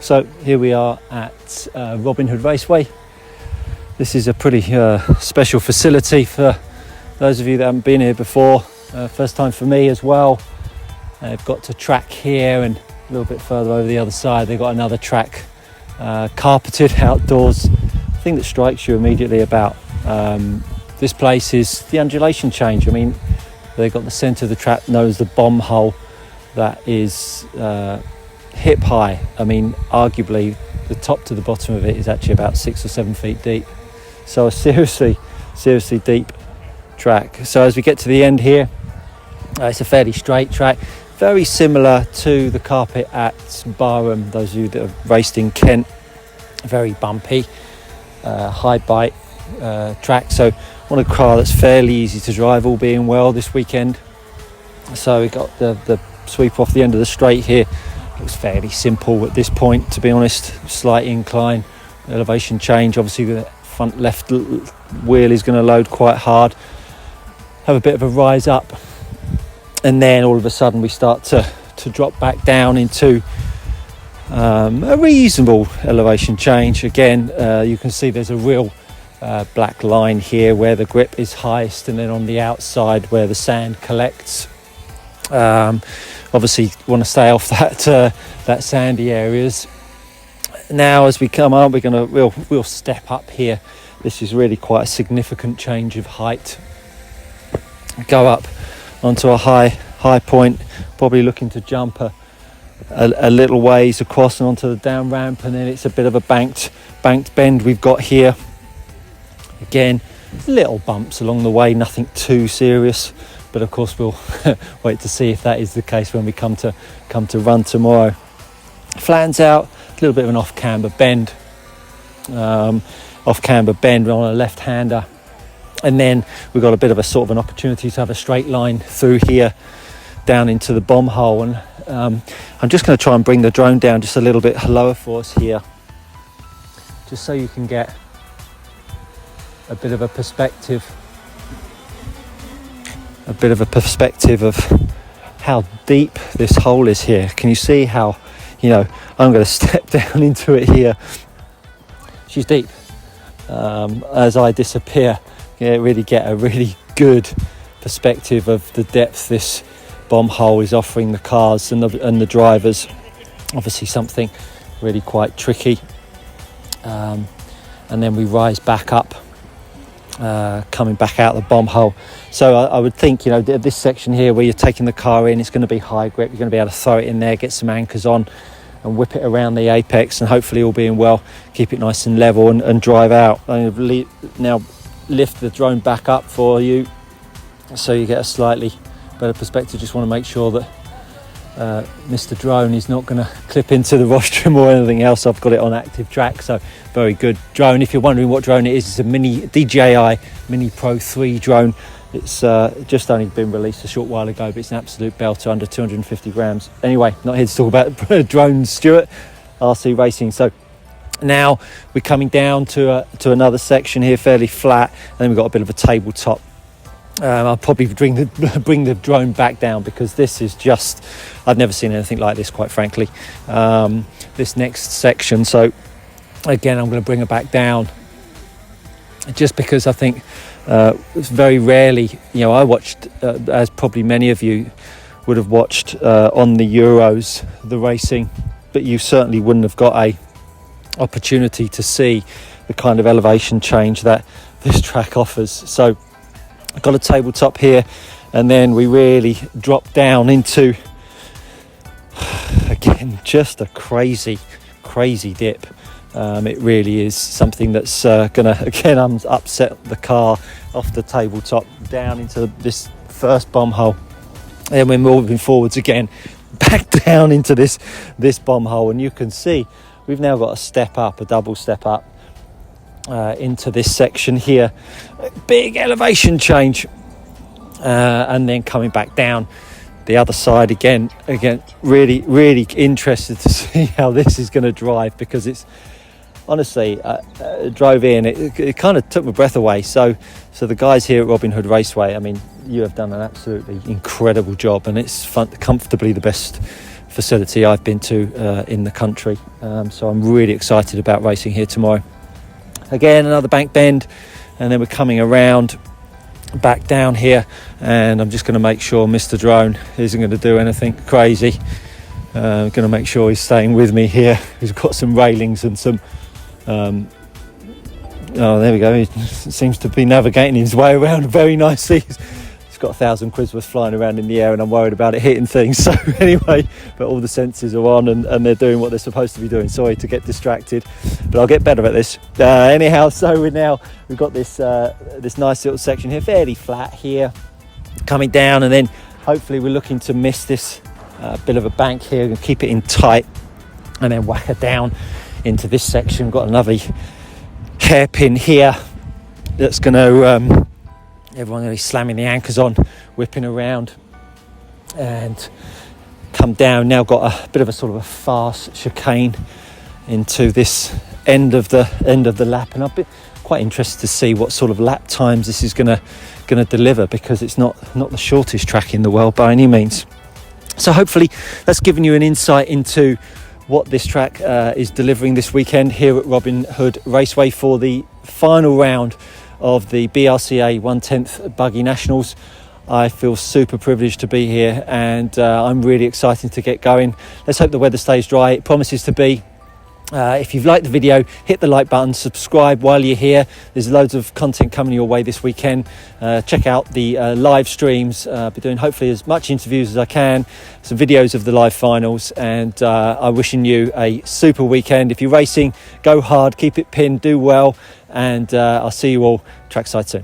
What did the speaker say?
So here we are at Robin Hood Raceway. This is a pretty special facility for those of you that haven't been here before. First time for me as well. They've got to track here, and a little bit further over the other side they've got another track, carpeted outdoors. The thing that strikes you immediately about this place is the undulation change. I mean, they've got the centre of the track known as the bomb hole that is hip high. I mean, arguably the top to the bottom of it is actually about 6 or 7 feet deep. So a seriously deep track. So as we get to the end here, it's a fairly straight track, very similar to the carpet at Barham. Those of you that have raced in Kent, very bumpy, high bite track. So on a car that's fairly easy to drive, all being well this weekend. So we got the sweep off the end of the straight here. Looks fairly simple at this point, to be honest. Slight incline, elevation change. Obviously the front left wheel is going to load quite hard. Have a bit of a rise up, and then all of a sudden we start to drop back down into a reasonable elevation change. Again, you can see there's a real black line here where the grip is highest, and then on the outside where the sand collects. Obviously want to stay off that sandy areas. Now as we come up, we'll step up here. This is really quite a significant change of height. Go up onto a high point, probably looking to jump a little ways across and onto the down ramp, and then it's a bit of a banked bend we've got here. Again, little bumps along the way, nothing too serious. But of course we'll wait to see if that is the case when we come to run tomorrow. Flattens out, a little bit of an off camber bend on a left hander, and then we've got a bit of a sort of an opportunity to have a straight line through here down into the bomb hole. And I'm just going to try and bring the drone down just a little bit lower for us here, just so you can get a bit of a perspective of how deep this hole is here. Can you see how, I'm going to step down into it here. She's deep. As I disappear, really get a really good perspective of the depth this bomb hole is offering the cars and the drivers. Obviously something really quite tricky. And then we rise back up, coming back out the bomb hole. So I would think, this section here where you're taking the car in, it's going to be high grip. You're going to be able to throw it in there, get some anchors on and whip it around the apex, and hopefully, all being well, keep it nice and level and drive out. I'm going to now lift the drone back up for you so you get a slightly better perspective. Just want to make sure that Mr. Drone is not going to clip into the rostrum or anything else. I've got it on active track, so very good drone. If you're wondering what drone it is, it's a mini DJI Mini Pro 3 drone. It's just only been released a short while ago, but it's an absolute belter, under 250 grams. Anyway, not here to talk about drones, Stuart. RC Racing. So now we're coming down to another section here, fairly flat, and then we've got a bit of a tabletop. I'll probably bring the drone back down, because this is just, I've never seen anything like this, quite frankly. This next section. So again, I'm going to bring it back down, just because I think it's very rarely, I watched, as probably many of you would have watched on the Euros, the racing, but you certainly wouldn't have got a opportunity to see the kind of elevation change that this track offers. So I've got a tabletop here, and then we really drop down into, again, just a crazy dip. It really is something that's gonna, again, upset the car off the tabletop down into this first bomb hole, and we're moving forwards again back down into this bomb hole, and you can see we've now got a double step up into this section here. Big elevation change, and then coming back down the other side again, really interested to see how this is going to drive, because it's honestly, drove in, it kind of took my breath away. So the guys here at Robin Hood Raceway, I mean, you have done an absolutely incredible job, and it's comfortably the best facility I've been to in the country. So I'm really excited about racing here tomorrow. Again, another bank bend, and then we're coming around back down here, and I'm just going to make sure Mr. Drone isn't going to do anything crazy. I'm going to make sure he's staying with me here. He's got some railings and some oh, there we go. He seems to be navigating his way around very nicely. He's got 1,000 quid worth flying around in the air, and I'm worried about it hitting things. So anyway, but all the sensors are on, and they're doing what they're supposed to be doing. Sorry to get distracted, but I'll get better at this. Anyhow, so we've got this this nice little section here, fairly flat here, coming down, and then hopefully we're looking to miss this bit of a bank here and keep it in tight, and then whack it down into this section. We've got another hairpin here that's going to everyone going to be slamming the anchors on, whipping around, and come down. Now got a bit of a sort of a fast chicane into this end of the lap, and I've been quite interested to see what sort of lap times this is going to deliver, because it's not the shortest track in the world by any means. So hopefully that's given you an insight into what this track is delivering this weekend here at Robin Hood Raceway for the final round of the BRCA 1/10 Buggy Nationals. I feel super privileged to be here, and I'm really excited to get going. Let's hope the weather stays dry. It promises to be. If you've liked the video, hit the like button, subscribe while you're here. There's loads of content coming your way this weekend. Check out the live streams. I'll be doing hopefully as much interviews as I can, some videos of the live finals, and I'm wishing you a super weekend. If you're racing, go hard, keep it pinned, do well, and I'll see you all trackside soon.